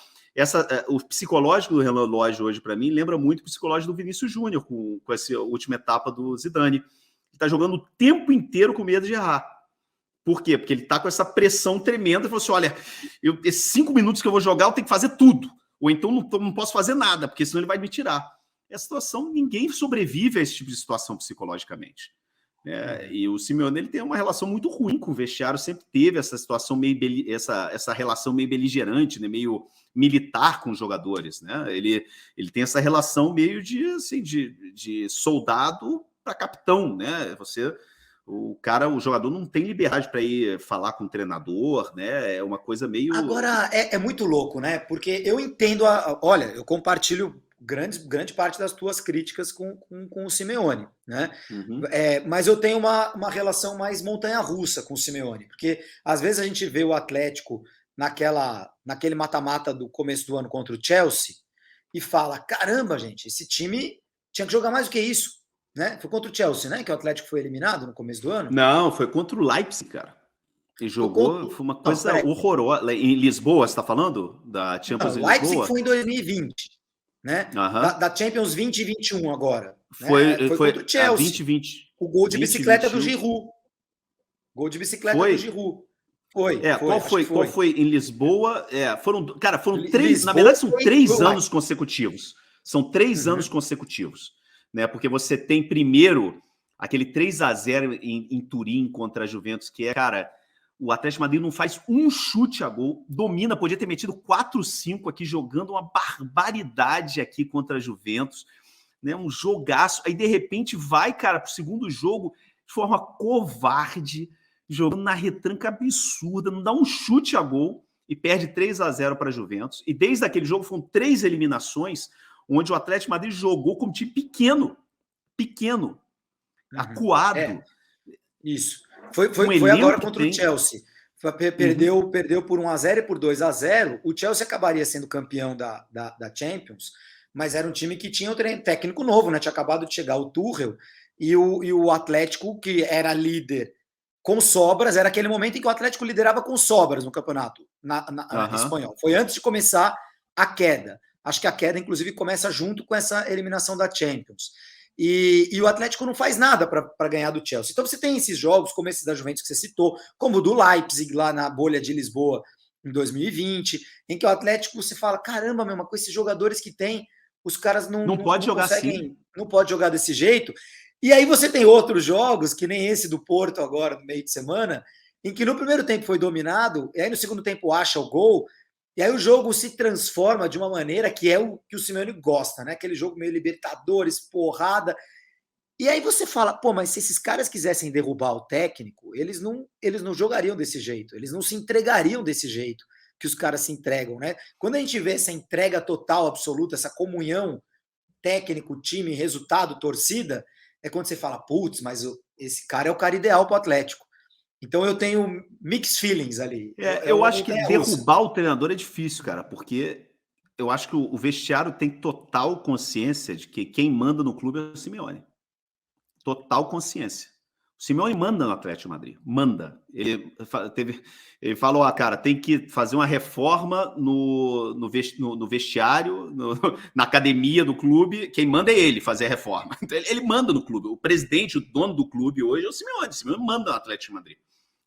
[SPEAKER 4] o psicológico do Renan Lodge hoje, para mim, lembra muito o psicológico do Vinícius Júnior com essa última etapa do Zidane. Ele está jogando o tempo inteiro com medo de errar. Por quê? Porque ele está com essa pressão tremenda. Ele falou assim, olha, esses 5 minutos que eu vou jogar, eu tenho que fazer tudo. Ou então não posso fazer nada, porque senão ele vai me tirar. Essa situação, ninguém sobrevive a esse tipo de situação psicologicamente. E o Simeone, ele tem uma relação muito ruim com o vestiário, sempre teve essa situação essa relação meio beligerante, né? Meio militar com os jogadores, né? Ele tem essa relação meio de soldado para capitão, né? O jogador não tem liberdade para ir falar com o treinador, né? É uma coisa meio...
[SPEAKER 3] Agora, é muito louco, né? Porque eu entendo... Olha, eu compartilho grande parte das tuas críticas com o Simeone, né?
[SPEAKER 4] Uhum.
[SPEAKER 3] Mas eu tenho uma relação mais montanha-russa com o Simeone, porque às vezes a gente vê o Atlético naquele mata-mata do começo do ano contra o Chelsea e fala, caramba, gente, esse time tinha que jogar mais do que isso. Né? Foi contra o Chelsea, né? Que o Atlético foi eliminado no começo do ano.
[SPEAKER 4] Não, foi contra o Leipzig, cara. E jogou, foi uma coisa horrorosa. Em Lisboa, você está falando? Da Champions em Lisboa?
[SPEAKER 3] O Leipzig foi em 2020, né? Da Champions 20 e 21 agora.
[SPEAKER 4] Foi
[SPEAKER 3] contra o Chelsea.
[SPEAKER 4] 2020.
[SPEAKER 3] O gol de bicicleta do Giroud. Gol de bicicleta do Giroud.
[SPEAKER 4] Qual foi em Lisboa? Foram 3, na verdade são 3 anos consecutivos. São 3 anos consecutivos. Né, porque você tem primeiro aquele 3-0 em Turim contra a Juventus, que cara, o Atlético de Madrid não faz um chute a gol, domina, podia ter metido 4-5 aqui, jogando uma barbaridade aqui contra a Juventus, né, um jogaço, aí de repente vai, cara, pro segundo jogo de forma covarde, jogando na retranca absurda, não dá um chute a gol e perde 3-0 para a Juventus, e desde aquele jogo foram 3 eliminações, onde o Atlético de Madrid jogou como time pequeno, acuado.
[SPEAKER 3] Isso. Foi agora contra o Chelsea. Perdeu por 1-0 e por 2-0. O Chelsea acabaria sendo campeão da Champions, mas era um time que tinha um técnico novo, né? Tinha acabado de chegar o Tuchel, e o Atlético, que era líder com sobras, era aquele momento em que o Atlético liderava com sobras no campeonato espanhol. Foi antes de começar a queda. Acho que a queda, inclusive, começa junto com essa eliminação da Champions. E o Atlético não faz nada para ganhar do Chelsea. Então você tem esses jogos, como esse da Juventus que você citou, como o do Leipzig, lá na bolha de Lisboa, em 2020, em que o Atlético, você fala, caramba, meu, com esses jogadores que tem, os caras não
[SPEAKER 4] pode jogar
[SPEAKER 3] conseguem,
[SPEAKER 4] assim.
[SPEAKER 3] Não pode jogar desse jeito. E aí você tem outros jogos, que nem esse do Porto agora, no meio de semana, em que no primeiro tempo foi dominado, e aí no segundo tempo acha o gol, e aí o jogo se transforma de uma maneira que é o que o Simeone gosta, né? Aquele jogo meio Libertadores, porrada. E aí você fala, pô, mas se esses caras quisessem derrubar o técnico, eles não jogariam desse jeito, eles não se entregariam desse jeito. que os caras se entregam, né? Quando a gente vê essa entrega total, absoluta, essa comunhão técnico, time, resultado, torcida, é quando você fala, putz, mas esse cara é o cara ideal para o Atlético. Então eu tenho mixed feelings ali.
[SPEAKER 4] Eu acho que derrubar o treinador é difícil, cara, porque eu acho que o vestiário tem total consciência de que quem manda no clube é o Simeone. Total consciência. O Simeone manda no Atlético de Madrid. Manda. Ele falou, cara, tem que fazer uma reforma no vestiário, na academia do clube. Quem manda é ele fazer a reforma. Então, ele manda no clube. O presidente, o dono do clube hoje é o Simeone. O Simeone manda no Atlético de Madrid.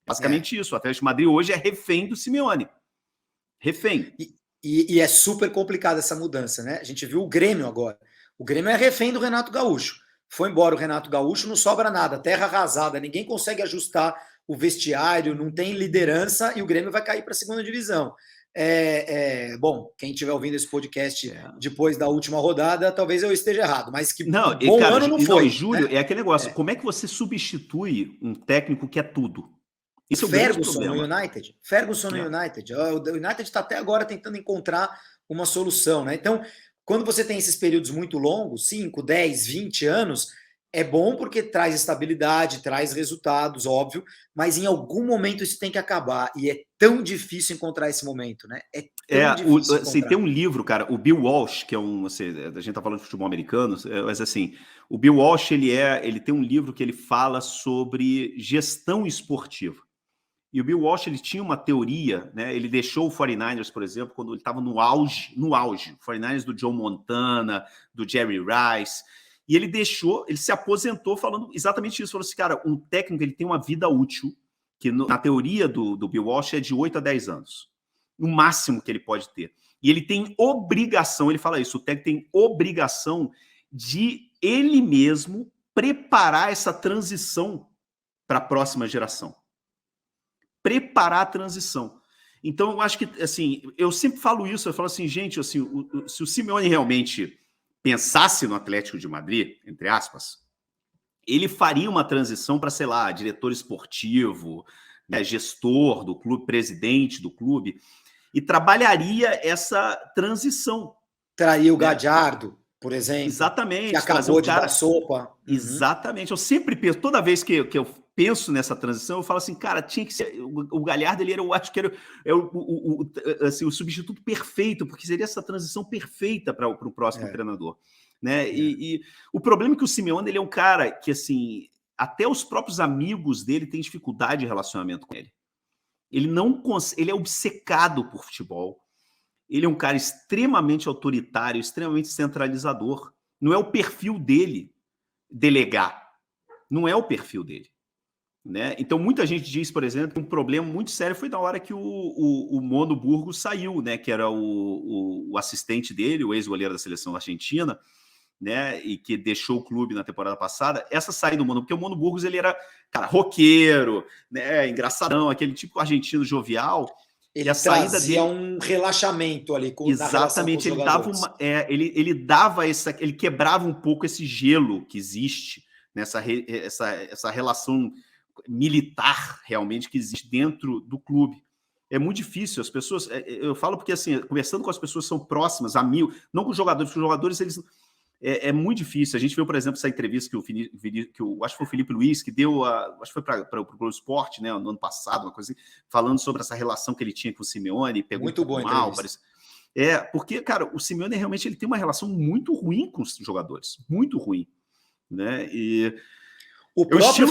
[SPEAKER 4] Basicamente isso. O Atlético de Madrid hoje é refém do Simeone. Refém.
[SPEAKER 3] E é super complicada essa mudança, né? A gente viu o Grêmio agora. O Grêmio é refém do Renato Gaúcho. Foi embora o Renato Gaúcho, não sobra nada, terra arrasada, ninguém consegue ajustar o vestiário, não tem liderança e o Grêmio vai cair para a segunda divisão. Bom, quem estiver ouvindo esse podcast depois da última rodada, talvez eu esteja errado, mas que
[SPEAKER 4] não,
[SPEAKER 3] bom
[SPEAKER 4] cara,
[SPEAKER 3] ano não foi.
[SPEAKER 4] Júlio,
[SPEAKER 3] né?
[SPEAKER 4] É aquele negócio, como é que você substitui um técnico que é tudo?
[SPEAKER 3] Isso Ferguson no United. Ferguson no United. O United está até agora tentando encontrar uma solução, né? Então, quando você tem esses períodos muito longos, 5, 10, 20 anos, é bom porque traz estabilidade, traz resultados, óbvio, mas em algum momento isso tem que acabar. E é tão difícil encontrar esse momento, né? É tão difícil encontrar.
[SPEAKER 4] Tem um livro, cara, o Bill Walsh, que é a gente tá falando de futebol americano, mas assim, o Bill Walsh, ele tem um livro que ele fala sobre gestão esportiva. E o Bill Walsh, ele tinha uma teoria, né? Ele deixou o 49ers, por exemplo, quando ele estava no auge, o 49ers do Joe Montana, do Jerry Rice, e ele se aposentou falando exatamente isso, falou assim, cara, um técnico, ele tem uma vida útil, que na teoria do Bill Walsh é de 8 a 10 anos, o máximo que ele pode ter. E ele tem obrigação, ele fala isso, o técnico tem obrigação de ele mesmo preparar essa transição para a próxima geração. Preparar a transição. Então, eu acho que, assim, eu sempre falo isso, eu falo assim, gente, assim, se o Simeone realmente pensasse no Atlético de Madrid, entre aspas, ele faria uma transição para, sei lá, diretor esportivo, né, gestor do clube, presidente do clube, e trabalharia essa transição.
[SPEAKER 3] Traria o Gadiardo, por exemplo.
[SPEAKER 4] Exatamente.
[SPEAKER 3] Que acabou de dar sopa.
[SPEAKER 4] Exatamente. Eu sempre penso, toda vez que eu penso nessa transição, eu falo assim, cara, tinha que ser. O Galhardo, ele era, eu acho que era o substituto perfeito, porque seria essa transição perfeita para o próximo treinador. Né? E o problema é que o Simeone, ele é um cara que, assim, até os próprios amigos dele têm dificuldade de relacionamento com ele. Ele é obcecado por futebol. Ele é um cara extremamente autoritário, extremamente centralizador. Não é o perfil dele delegar. Não é o perfil dele. Né? Então, muita gente diz, por exemplo, que um problema muito sério foi na hora que o Mono Burgos saiu, né? Que era o assistente dele, o ex-goleiro da seleção argentina, né? E que deixou o clube na temporada passada. Essa saída do Mono, porque o Mono Burgos, ele era, cara, roqueiro, né? Engraçadão, aquele tipo argentino jovial.
[SPEAKER 3] Ele trazia um relaxamento ali com
[SPEAKER 4] exatamente, ele dava ele quebrava um pouco esse gelo que existe nessa essa relação militar realmente que existe dentro do clube. É muito difícil, as pessoas, eu falo porque assim, conversando com as pessoas que são próximas, amigos, não com os jogadores, porque os jogadores, eles é muito difícil. A gente viu, por exemplo, essa entrevista que acho que foi o Felipe Luiz que deu, acho que foi para o Globo Esporte, né, no ano passado, uma coisa assim, falando sobre essa relação que ele tinha com o Simeone, pegou
[SPEAKER 3] muito bom
[SPEAKER 4] mal, parece. Porque, cara, o Simeone realmente ele tem uma relação muito ruim com os jogadores, muito ruim, né? E
[SPEAKER 3] o próprio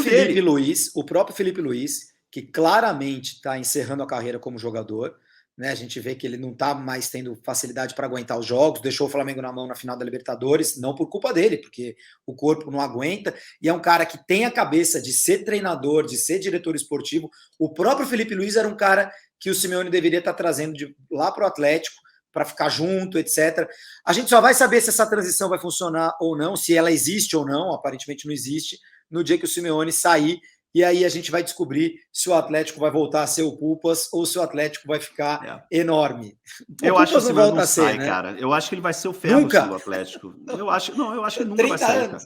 [SPEAKER 3] Felipe Luiz, que claramente está encerrando a carreira como jogador, né? A gente vê que ele não está mais tendo facilidade para aguentar os jogos, deixou o Flamengo na mão na final da Libertadores, não por culpa dele, porque o corpo não aguenta, e é um cara que tem a cabeça de ser treinador, de ser diretor esportivo. O próprio Felipe Luiz era um cara que o Simeone deveria estar trazendo lá para o Atlético, para ficar junto, etc. A gente só vai saber se essa transição vai funcionar ou não, se ela existe ou não, aparentemente não existe, no dia que o Simeone sair, e aí a gente vai descobrir se o Atlético vai voltar a ser o Pupas ou se o Atlético vai ficar enorme.
[SPEAKER 4] Eu acho que o Simeone não sai, né? Cara. Eu acho que ele vai ser o Ferguson do Atlético. Eu acho que ele nunca vai sair, cara.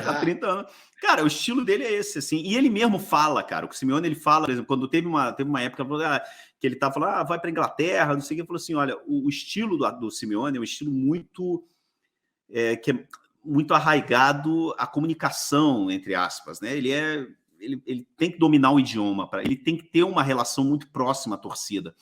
[SPEAKER 4] Há 30 anos. Cara, o estilo dele é esse, assim. E ele mesmo fala, cara. O Simeone, ele fala, por exemplo, quando teve uma época que ele tava falando, vai para Inglaterra, não sei o que, ele falou assim, olha, o estilo do Simeone é um estilo muito que é muito arraigado à comunicação, entre aspas, né? Ele tem que dominar o idioma, ele tem que ter uma relação muito próxima à torcida.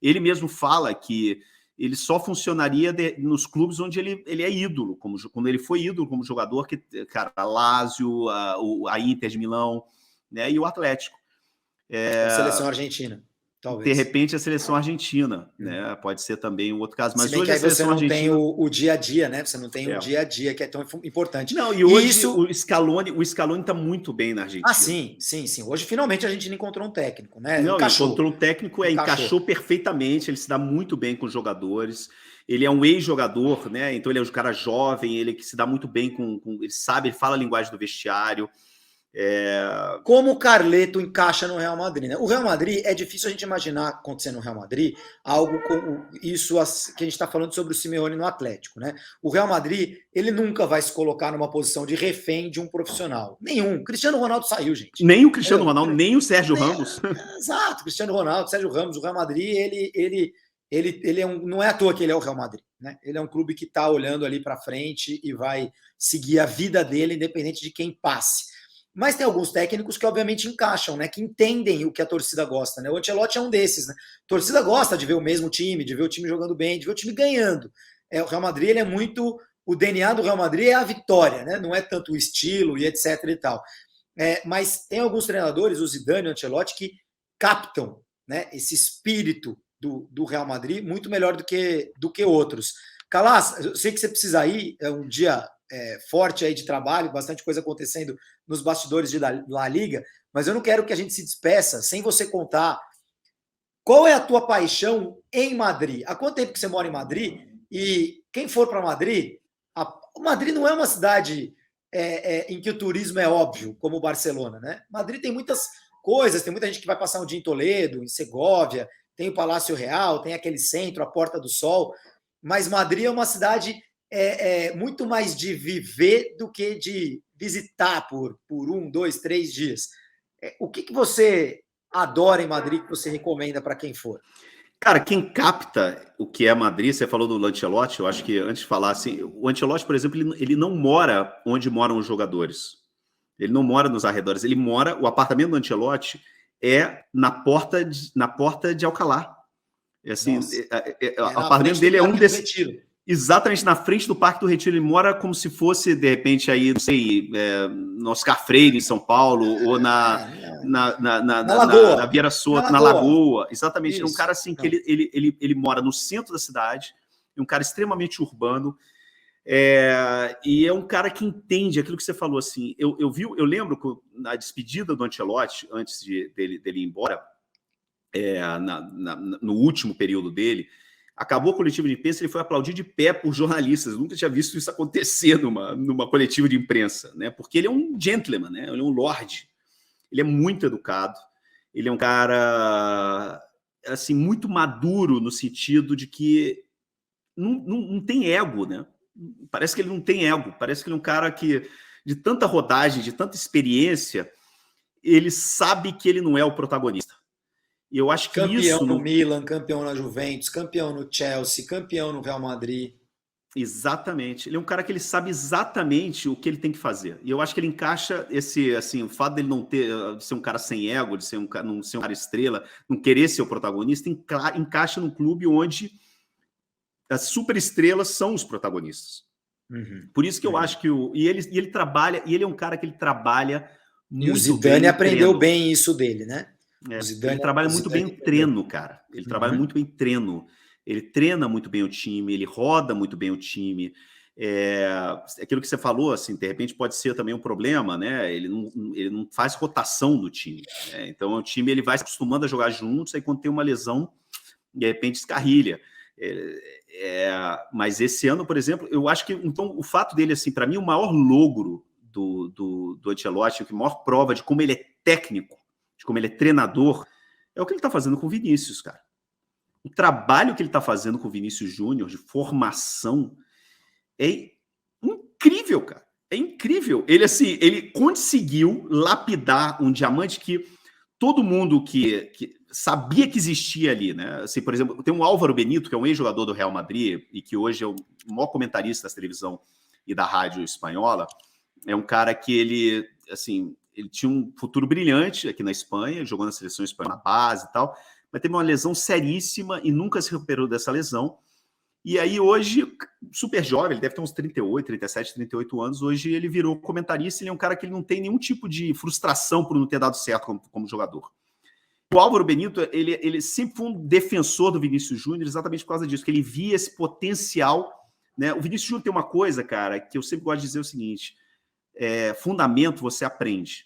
[SPEAKER 4] Ele mesmo fala que ele só funcionaria nos clubes onde ele é ídolo, quando ele foi ídolo como jogador, que, cara, a Lazio, a Inter de Milão, né, e o Atlético.
[SPEAKER 3] A seleção argentina, talvez.
[SPEAKER 4] De repente, a seleção argentina, né? Pode ser também um outro caso. Mas
[SPEAKER 3] se bem
[SPEAKER 4] hoje
[SPEAKER 3] que aí
[SPEAKER 4] a seleção
[SPEAKER 3] você não
[SPEAKER 4] argentina
[SPEAKER 3] tem o dia a dia, né? Você não tem o dia a dia, que é tão importante.
[SPEAKER 4] Não, e hoje o Scaloni está muito bem na Argentina.
[SPEAKER 3] Ah, sim. Hoje, finalmente, a Argentina encontrou um técnico, né?
[SPEAKER 4] Não, encontrou um técnico, encaixou perfeitamente, ele se dá muito bem com os jogadores. Ele é um ex-jogador, né? Então ele é um cara jovem, ele que se dá muito bem ele fala a linguagem do vestiário.
[SPEAKER 3] Como o Carleto encaixa no Real Madrid, né? O Real Madrid, é difícil a gente imaginar acontecer no Real Madrid algo como isso que a gente está falando sobre o Simeone no Atlético, né? O Real Madrid, ele nunca vai se colocar numa posição de refém de um profissional. Nenhum. Cristiano Ronaldo saiu, gente.
[SPEAKER 4] Nem o Cristiano Ronaldo, nem o Sérgio Ramos.
[SPEAKER 3] Exato, Cristiano Ronaldo, Sérgio Ramos. O Real Madrid, ele não é à toa que ele é o Real Madrid, né? Ele é um clube que está olhando ali para frente e vai seguir a vida dele, independente de quem passe. Mas tem alguns técnicos que obviamente encaixam, né? Que entendem o que a torcida gosta, né? O Ancelotti é um desses, né? A torcida gosta de ver o mesmo time, de ver o time jogando bem, de ver o time ganhando. O Real Madrid, ele é muito... O DNA do Real Madrid é a vitória, né? Não é tanto o estilo e etc e tal. Mas tem alguns treinadores, o Zidane e o Ancelotti, que captam, né, esse espírito do Real Madrid muito melhor do que outros. Calas, eu sei que você precisa ir, é um dia forte aí de trabalho, bastante coisa acontecendo nos bastidores de La Liga, mas eu não quero que a gente se despeça sem você contar qual é a tua paixão em Madrid. Há quanto tempo que você mora em Madrid? E quem for para Madrid, Madrid não é uma cidade em que o turismo é óbvio, como o Barcelona, né? Madrid tem muitas coisas, tem muita gente que vai passar um dia em Toledo, em Segóvia, tem o Palácio Real, tem aquele centro, a Porta do Sol, mas Madrid é uma cidade muito mais de viver do que de visitar por 1, 2, 3 dias. O que você adora em Madrid que você recomenda para quem for?
[SPEAKER 4] Cara, quem capta o que é Madrid, você falou do Ancelotti, eu acho que antes de falar assim, o Ancelotti, por exemplo, ele não mora onde moram os jogadores. Ele não mora nos arredores, o apartamento do Ancelotti é na porta de Alcalá. Assim, o apartamento dele é um desses. Exatamente na frente do Parque do Retiro. Ele mora como se fosse, de repente, aí, não sei, no Oscar Freire, em São Paulo, ou na Lagoa. Na Vieira Soto, na Lagoa. Exatamente. Isso. É um cara assim que ele mora no centro da cidade, é um cara extremamente urbano, e é um cara que entende aquilo que você falou. Assim, eu lembro que na despedida do Ancelotti, antes dele ir embora, no último período dele, acabou a coletiva de imprensa, ele foi aplaudido de pé por jornalistas. Eu nunca tinha visto isso acontecer numa coletiva de imprensa, né? Porque ele é um gentleman, né? Ele é um lord. Ele é muito educado. Ele é um cara assim, muito maduro no sentido de que não tem ego, né? Parece que ele não tem ego. Parece que ele é um cara que, de tanta rodagem, de tanta experiência, ele sabe que ele não é o protagonista. E eu acho que
[SPEAKER 3] campeão no Milan, campeão na Juventus, campeão no Chelsea, campeão no Real Madrid.
[SPEAKER 4] Exatamente. Ele é um cara que ele sabe exatamente o que ele tem que fazer. E eu acho que ele encaixa o fato dele de ser um cara sem ego, de não ser um cara estrela, não querer ser o protagonista, encaixa num clube onde as superestrelas são os protagonistas. Uhum. Por isso que eu acho que ele trabalha, e ele é um cara que ele trabalha muito bem.
[SPEAKER 3] E o Zidane aprendeu bem isso dele, né?
[SPEAKER 4] Ele trabalha muito bem em treino, cara. Ele trabalha muito bem em treino. Ele treina muito bem o time, ele roda muito bem o time. Aquilo que você falou, assim, de repente pode ser também um problema, né? Ele não faz rotação do time. Né? Então o time ele vai se acostumando a jogar juntos, aí quando tem uma lesão, de repente escarrilha. Mas esse ano, por exemplo, eu acho que então, o fato dele, assim, para mim, o maior logro do Ancelotti, a maior prova de como ele é técnico, de como ele é treinador, é o que ele está fazendo com o Vinícius, cara. O trabalho que ele está fazendo com o Vinícius Júnior, de formação, é incrível, cara. É incrível. Ele, assim, ele conseguiu lapidar um diamante que todo mundo que sabia que existia ali, né? Assim, por exemplo, tem um Álvaro Benito, que é um ex-jogador do Real Madrid e que hoje é o maior comentarista da televisão e da rádio espanhola. É um cara que ele, assim, ele tinha um futuro brilhante aqui na Espanha, jogou na seleção espanhola na base e tal, mas teve uma lesão seríssima e nunca se recuperou dessa lesão. E aí hoje, super jovem, ele deve ter uns 38, 37, 38 anos, hoje ele virou comentarista, ele é um cara que ele não tem nenhum tipo de frustração por não ter dado certo como jogador. O Álvaro Benito, ele sempre foi um defensor do Vinícius Júnior exatamente por causa disso, que ele via esse potencial, né? O Vinícius Júnior tem uma coisa, cara, que eu sempre gosto de dizer o seguinte, fundamento você aprende,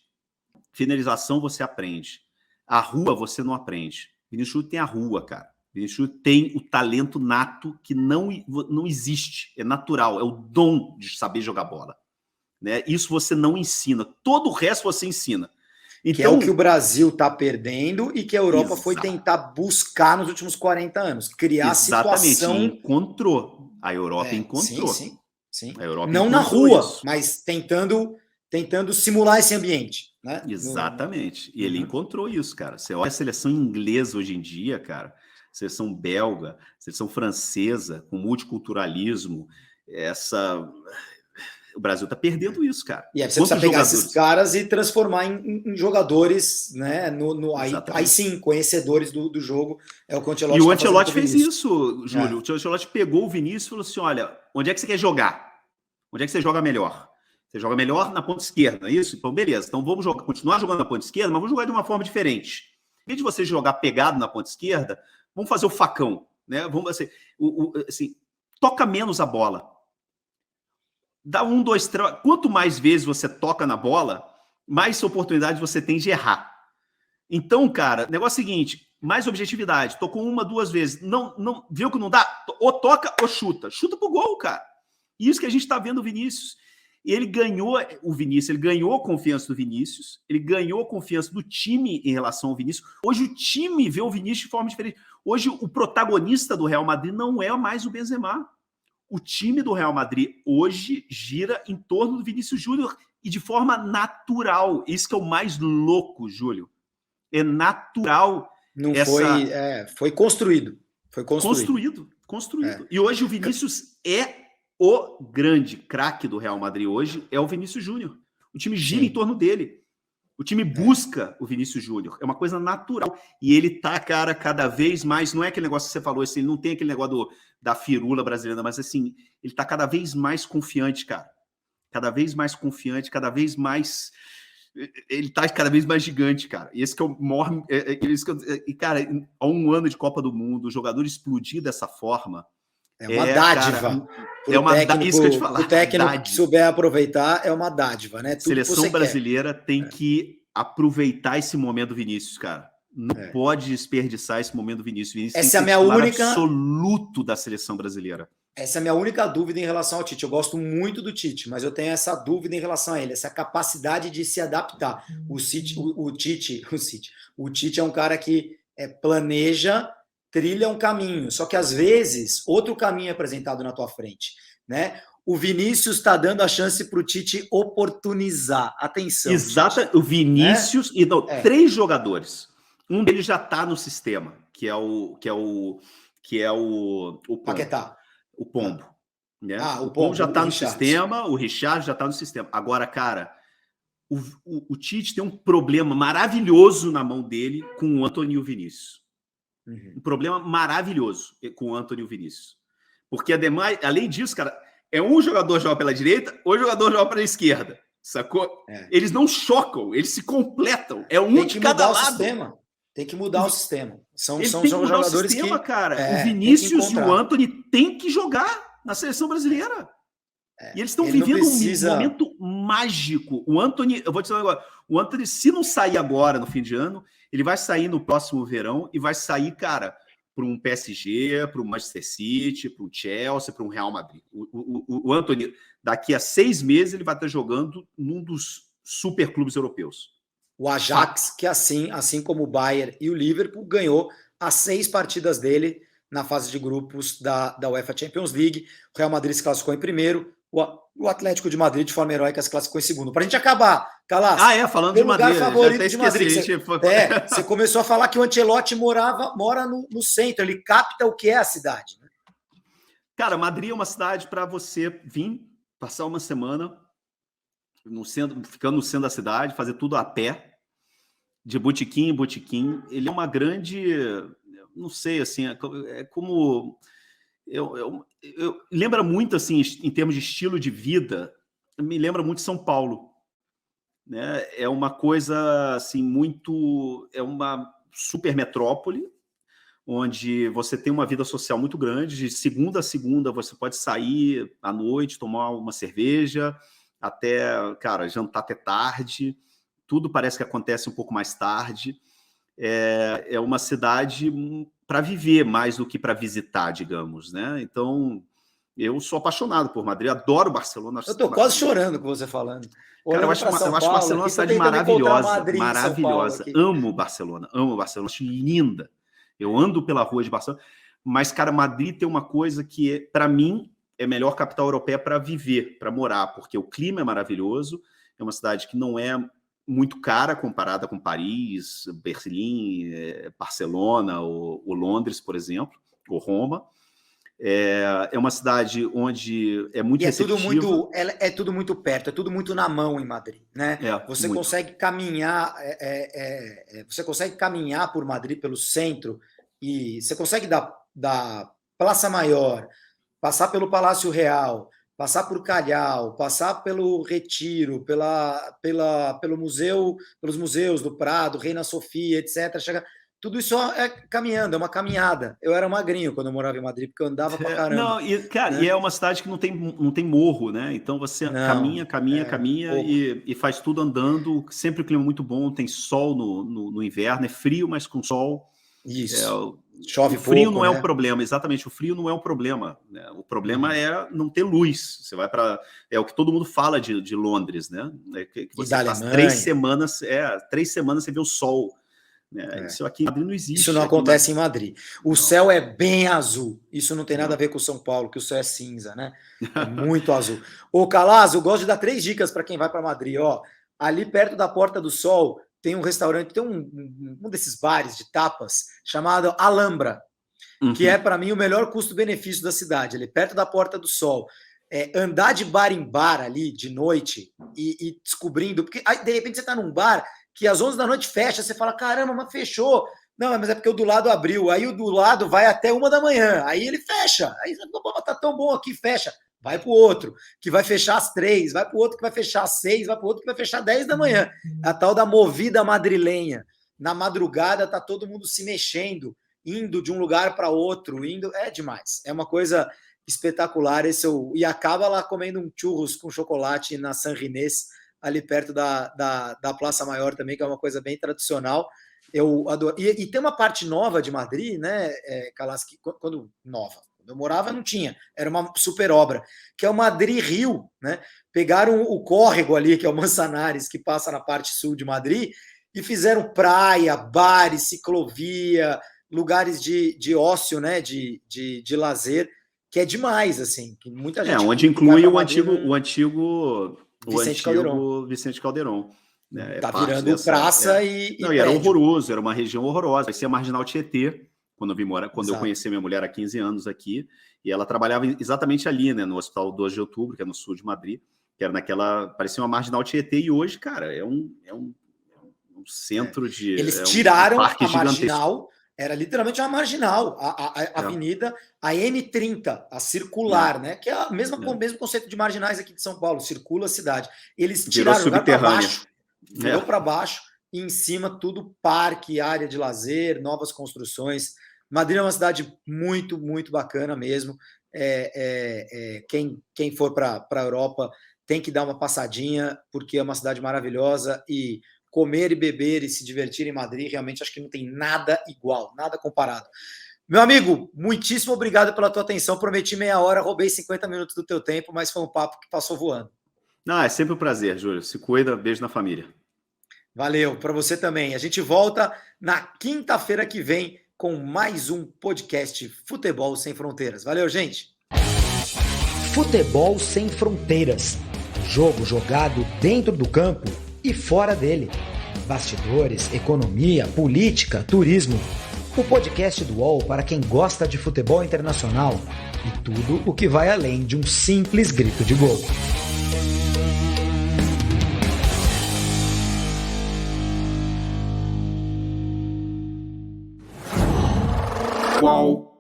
[SPEAKER 4] finalização você aprende, a rua você não aprende. O Vinícius Júnior tem a rua, cara. O Vinícius tem o talento nato que não existe, é natural, é o dom de saber jogar bola. Né? Isso você não ensina, todo o resto você ensina.
[SPEAKER 3] Então, que é o que o Brasil está perdendo e que a Europa foi tentar buscar nos últimos 40 anos, criar a situação...
[SPEAKER 4] Encontrou, a Europa encontrou.
[SPEAKER 3] Sim.
[SPEAKER 4] A Europa
[SPEAKER 3] não na rua, mas tentando simular esse ambiente. Né?
[SPEAKER 4] Exatamente, e ele encontrou isso, cara. Você olha a seleção inglesa hoje em dia, cara, seleção belga, seleção francesa, com multiculturalismo, o Brasil tá perdendo isso, cara.
[SPEAKER 3] E aí você precisa pegar esses caras e transformar em jogadores, né? Aí sim, conhecedores do jogo. É o que o Ancelotti
[SPEAKER 4] E o Ancelotti fez isso, Júlio. O Ancelotti pegou o Vinícius e falou assim: olha, onde é que você quer jogar? Onde é que você joga melhor? Você joga melhor na ponta esquerda, é isso? Então, beleza. Então vamos continuar jogando na ponta esquerda, mas vamos jogar de uma forma diferente. Em vez de você jogar pegado na ponta esquerda, vamos fazer o facão, né? Vamos assim, toca menos a bola. Dá 1, 2, 3. Quanto mais vezes você toca na bola, mais oportunidade você tem de errar. Então, cara, o negócio é o seguinte: mais objetividade. Tocou 1, 2 vezes. Não, viu que não dá? Ou toca ou chuta. Chuta pro gol, cara. Isso que a gente tá vendo o Vinícius. E ele ganhou ele ganhou a confiança do Vinícius, ele ganhou a confiança do time em relação ao Vinícius. Hoje o time vê o Vinícius de forma diferente. Hoje o protagonista do Real Madrid não é mais o Benzema. O time do Real Madrid hoje gira em torno do Vinícius Júnior e de forma natural. Isso que é o mais louco, Júlio. É natural.
[SPEAKER 3] Não foi construído. Foi construído.
[SPEAKER 4] E hoje o Vinícius o grande craque do Real Madrid hoje é o Vinícius Júnior. O time gira em torno dele. O time busca o Vinícius Júnior. É uma coisa natural. E ele tá, cara, cada vez mais... Não é aquele negócio que você falou, assim, ele não tem aquele negócio da firula brasileira, mas assim, ele tá cada vez mais confiante, cara. Cada vez mais confiante, cada vez mais... Ele tá cada vez mais gigante, cara. E esse que é o maior... E, cara, há 1 ano de Copa do Mundo, o jogador explodir dessa forma...
[SPEAKER 3] É uma dádiva.
[SPEAKER 4] Cara, é uma dádiva. Isso que eu te falar.
[SPEAKER 3] O técnico que souber aproveitar é uma dádiva, né?
[SPEAKER 4] A seleção brasileira tem que aproveitar esse momento do Vinícius, cara. Não pode desperdiçar esse momento do Vinícius.
[SPEAKER 3] Essa é a minha única
[SPEAKER 4] absoluto da seleção brasileira.
[SPEAKER 3] Essa é a minha única dúvida em relação ao Tite. Eu gosto muito do Tite, mas eu tenho essa dúvida em relação a ele, essa capacidade de se adaptar. O Tite é um cara que planeja, trilha um caminho, só que às vezes outro caminho é apresentado na tua frente, né? O Vinícius está dando a chance para o Tite oportunizar. Atenção.
[SPEAKER 4] Exato, Tite. O Vinícius e 3 jogadores. Um deles já está no sistema, que é o
[SPEAKER 3] Paquetá.
[SPEAKER 4] O Pombo. Né?
[SPEAKER 3] O
[SPEAKER 4] Pombo já está no sistema, o Richard já está no sistema. Agora, cara, o Tite tem um problema maravilhoso na mão dele com o Antony e o Vinícius. Um problema maravilhoso com o Antony e o Vinícius. Porque, ademais, além disso, cara, um jogador joga pela direita, outro jogador joga pela esquerda. Sacou? Eles não chocam, eles se completam. É um de cada lado.
[SPEAKER 3] Tem que mudar o sistema. São
[SPEAKER 4] jogadores sistema, que... cara. O Vinícius e o Antony têm que jogar na seleção brasileira. E eles estão vivendo um momento mágico. O Antony, eu vou te dizer agora, o Antony, se não sair agora, no fim de ano, ele vai sair no próximo verão e vai sair, cara, para um PSG, para um Manchester City, para um Chelsea, para um Real Madrid. O Antony, daqui a 6 meses, ele vai estar jogando num dos super clubes europeus.
[SPEAKER 3] O Ajax, que assim como o Bayern e o Liverpool, ganhou as 6 partidas dele na fase de grupos da UEFA Champions League. O Real Madrid se classificou em primeiro, o Atlético de Madrid, de forma heróica, se classificou em segundo. Para a gente acabar, Calas.
[SPEAKER 4] Falando de Madrid.
[SPEAKER 3] Favorito de Madrid. Você começou a falar que o Ancelotti mora no centro, ele capta o que é a cidade. Né?
[SPEAKER 4] Cara, Madrid é uma cidade para você vir, passar uma semana no centro, ficando no centro da cidade, fazer tudo a pé, de botequim em botequim. Ele é uma grande, não sei, assim, é como... Eu lembra muito, assim, em termos de estilo de vida, me lembra muito São Paulo. Né? É uma coisa, assim, muito... É uma super metrópole, onde você tem uma vida social muito grande. De segunda a segunda, você pode sair à noite, tomar uma cerveja, até, cara, jantar até tarde. Tudo parece que acontece um pouco mais tarde. É uma cidade para viver mais do que para visitar, digamos, né? Então, eu sou apaixonado por Madrid, adoro Barcelona.
[SPEAKER 3] Eu estou quase chorando com você falando.
[SPEAKER 4] Cara, eu acho Barcelona uma cidade maravilhosa, maravilhosa. Amo Barcelona, acho linda. Eu ando pela rua de Barcelona, mas, cara, Madrid tem uma coisa que, para mim, é a melhor capital europeia para viver, para morar, porque o clima é maravilhoso, é uma cidade que não é muito cara comparada com Paris, Berlim, Barcelona, ou Londres, por exemplo, ou Roma. É uma cidade onde é muito receptiva.
[SPEAKER 3] É tudo muito perto, é tudo muito na mão em Madrid, né? Você muito. Consegue caminhar, você consegue caminhar por Madrid, pelo centro, e você consegue da Praça Maior, passar pelo Palácio Real, passar por Calhau, passar pelo Retiro, pelo museu, pelos museus do Prado, Reina Sofia, etc. Tudo isso é caminhando, é uma caminhada. Eu era magrinho quando eu morava em Madrid, porque eu andava pra caramba.
[SPEAKER 4] Não, e é uma cidade que não tem morro, né? Então você caminha e faz tudo andando. Sempre o clima muito bom, tem sol no inverno, é frio, mas com sol.
[SPEAKER 3] Isso. Chove pouco.
[SPEAKER 4] O frio não é um problema, exatamente. O frio não é um problema. Né? O problema é não ter luz. Você vai para. É o que todo mundo fala de Londres, né? Que você passa 3 semanas. 3 semanas você vê o sol. Isso aqui em Madrid não existe.
[SPEAKER 3] Isso não acontece em Madrid. O céu é bem azul. Isso não tem nada a ver com São Paulo, que o céu é cinza, né? É muito azul. Ô, Calas, eu gosto de dar 3 dicas para quem vai para Madrid. Ó, ali perto da Porta do Sol tem um restaurante, tem um desses bares de tapas chamado Alhambra, que é, para mim, o melhor custo-benefício da cidade. Ali perto da Porta do Sol. Andar de bar em bar ali de noite e descobrindo... Porque aí, de repente, você está num bar que às 11 da noite fecha, você fala, caramba, mas fechou. Não, mas é porque o do lado abriu. Aí o do lado vai até 1 da manhã. Aí ele fecha. Aí você fala, tá tão bom aqui, fecha. Vai pro outro, que vai fechar às 3. Vai pro outro que vai fechar às 6. Vai pro outro que vai fechar às 10 da manhã. A tal da movida madrilenha. Na madrugada tá todo mundo se mexendo, indo de um lugar para outro, indo. É demais. É uma coisa espetacular. E acaba lá comendo um churros com chocolate na San Ginés, ali perto da Praça Maior também, que é uma coisa bem tradicional. Eu adoro. E tem uma parte nova de Madrid, né, Calas, quando eu morava não tinha, era uma super obra, que é o Madrid Rio, né? Pegaram o córrego ali, que é o Manzanares, que passa na parte sul de Madrid, e fizeram praia, bares, ciclovia, lugares de ócio, né, de lazer, que é demais, assim, que muita gente...
[SPEAKER 4] onde inclui o antigo Vicente Calderon. Né?
[SPEAKER 3] Tá virando praça
[SPEAKER 4] Não, e era horroroso, era uma região horrorosa. Vai ser a Marginal Tietê, quando eu conheci minha mulher há 15 anos aqui, e ela trabalhava exatamente ali, né, no Hospital 12 de Outubro, que é no sul de Madrid, que era parecia uma Marginal Tietê, e hoje, cara, é um centro de...
[SPEAKER 3] Eles tiraram a Marginal, era literalmente uma Marginal, a avenida, a M30, a circular, né? Que é o mesmo conceito de marginais aqui de São Paulo, circula a cidade. Eles tiraram o lugar para baixo, virou para baixo, e em cima tudo parque, área de lazer, novas construções. Madrid é uma cidade muito, muito bacana mesmo. Quem for para a Europa tem que dar uma passadinha, porque é uma cidade maravilhosa, e comer e beber e se divertir em Madrid, realmente acho que não tem nada igual, nada comparado. Meu amigo, muitíssimo obrigado pela tua atenção. Prometi meia hora, roubei 50 minutos do teu tempo, mas foi um papo que passou voando.
[SPEAKER 4] Não, é sempre um prazer, Júlio. Se cuida, beijo na família.
[SPEAKER 3] Valeu, para você também. A gente volta na quinta-feira que vem com mais um podcast Futebol Sem Fronteiras. Valeu, gente!
[SPEAKER 1] Futebol sem fronteiras. Jogo jogado dentro do campo e fora dele. Bastidores, economia, política, turismo. O podcast do UOL para quem gosta de futebol internacional e tudo o que vai além de um simples grito de gol.
[SPEAKER 4] UOL.